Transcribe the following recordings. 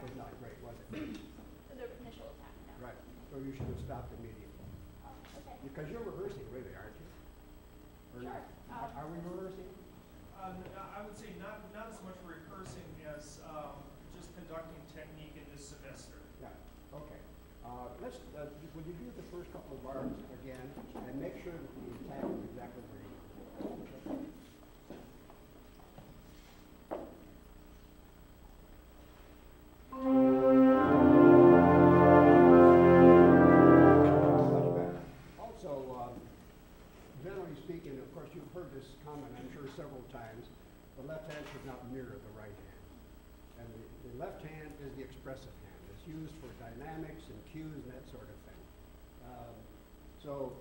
was not great, was it? The initial attack, no. Right. So you should have stopped immediately. Oh, okay. Because you're rehearsing, really, aren't you? Or Sure. are we rehearsing? I would say not as much rehearsing as just conducting technique in this semester. Yeah. Okay. Would you do the first couple of bars again and make sure that the attack is exactly where you want it? Generally speaking, of course, you've heard this comment, I'm sure, several times. The left hand should not mirror the right hand. And the left hand is the expressive hand. It's used for dynamics and cues and that sort of thing. So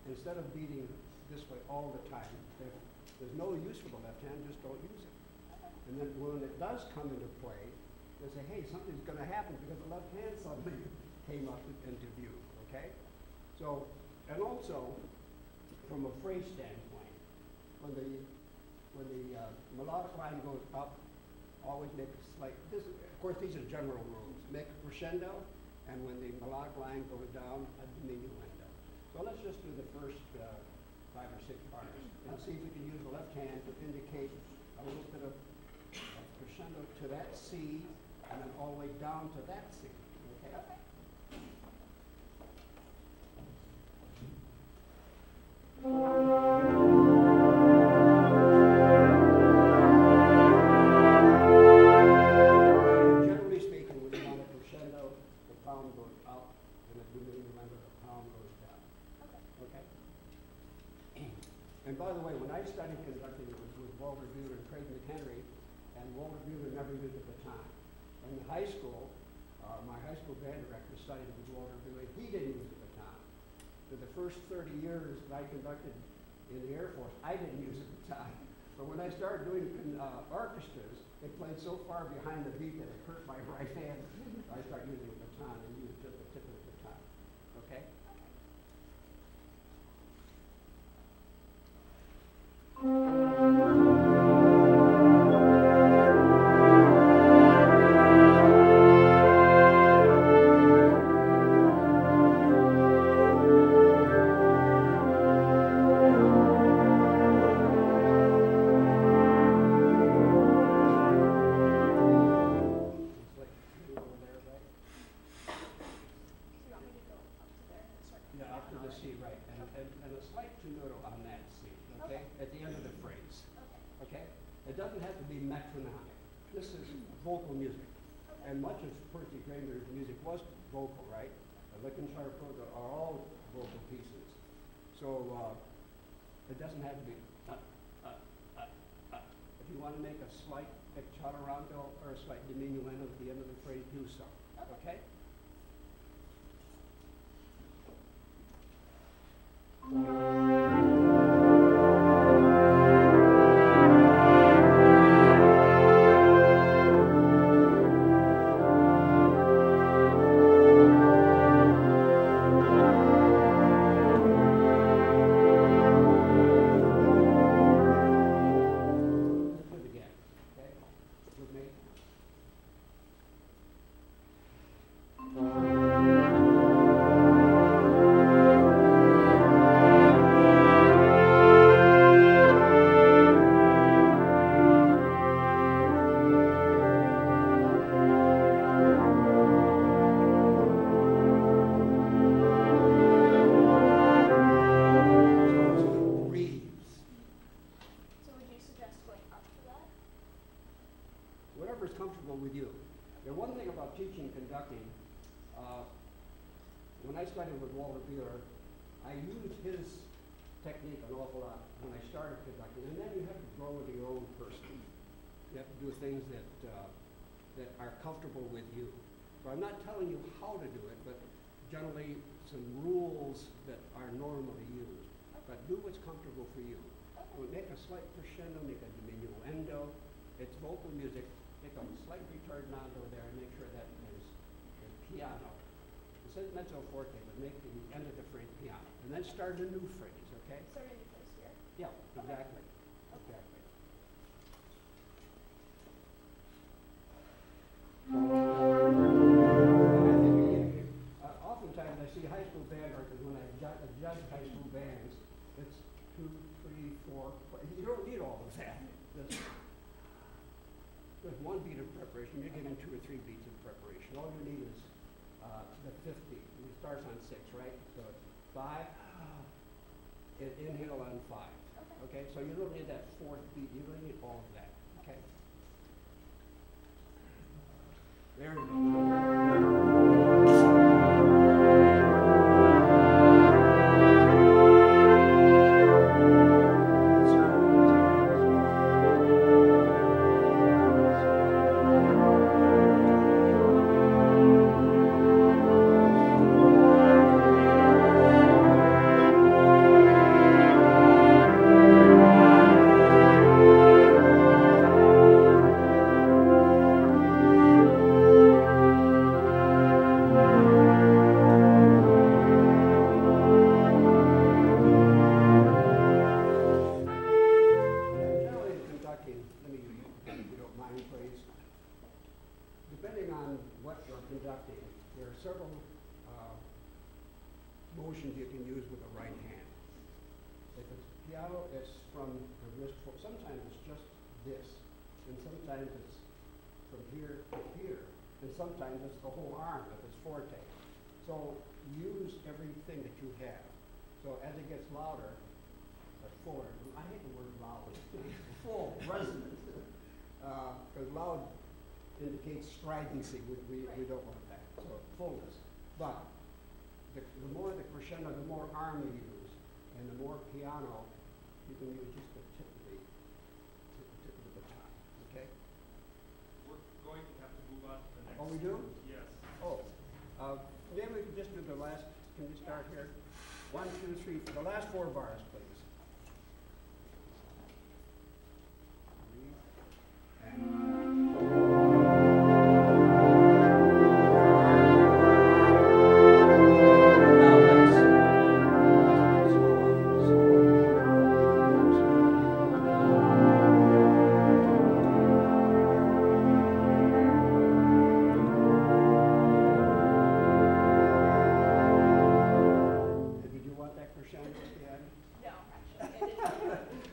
instead of beating this way all the time, if there's no use for the left hand, just don't use it. And then when it does come into play, they say, hey, something's going to happen because the left hand suddenly came up into view, okay? So, and also, from a phrase standpoint, when the melodic line goes up, always make a slight, of course these are general rules, make a crescendo, and when the melodic line goes down, a diminuendo. So let's just do the first 5 or 6 bars, and see if we can use the left hand to indicate a little bit of crescendo to that C, and then all the way down to that C, okay? Generally speaking, when you want a crescendo, the palm goes up, and a diminuendo, the palm goes down. Okay? And by the way, when I studied conducting, it was with Walter Buehler and Craig McHenry, and Walter Buehler never used a baton. In high school, my high school band director studied with Walter Buehler. He didn't use a baton. For the first 30 years that I conducted in the Air Force, I didn't use a baton. But when I started doing orchestras, they played so far behind the beat that it hurt my right hand. I started using a baton and used just the tip of the baton. Okay? Vocal music. And much of Percy Grainer's music was vocal, right? The Lincolnshire Program are all vocal pieces. So it doesn't have to be If you want to make a slight picciolorando or a slight diminuendo at the end of the phrase, do so. Okay? Teaching conducting, when I studied with Walter Buehler, I used his technique an awful lot when I started conducting, and then you have to grow into your own person. You have to do things that are comfortable with you. So I'm not telling you how to do it, but generally some rules that are normally used. But do what's comfortable for you. So make a slight crescendo, make a diminuendo. It's vocal music. Make a slight retardando there and make sure that is piano. It says mezzo forte, but make the end of the phrase piano. And then start a new phrase, okay? Start a new phrase here. Yeah, exactly. Exactly. I see high school band directors, when I judge high school bands, it's 2, 3, 4. You don't need all of that. With one beat of preparation, you're getting 2 or 3 beats of preparation. All you need is the 5th beat. It starts on 6, right? So it's 5, inhale on 5. Okay, so you don't need that 4th beat. You don't need all of that. Okay? There you go. Depending on what you're conducting, there are several motions you can use with the right hand. If it's piano, it's from the wrist forward. Sometimes it's just this, and sometimes it's from here to here, and sometimes it's the whole arm if it's forte. So use everything that you have. So as it gets louder, fuller. I hate the word loud. Full, resonant. Because loud indicates stridency. We don't want that. So fullness. But the more the crescendo, the more arm you use, and the more piano, you can use just the tip of the baton. Okay? We're going to have to move on to the next. Oh, we do? Yes. Oh. Maybe we can just do the last. Can you start here? 1, 2, 3. The last 4 bars, please.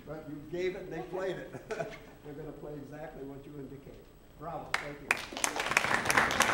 But you gave it, they played it. They're going to play exactly what you indicate. Bravo, thank you.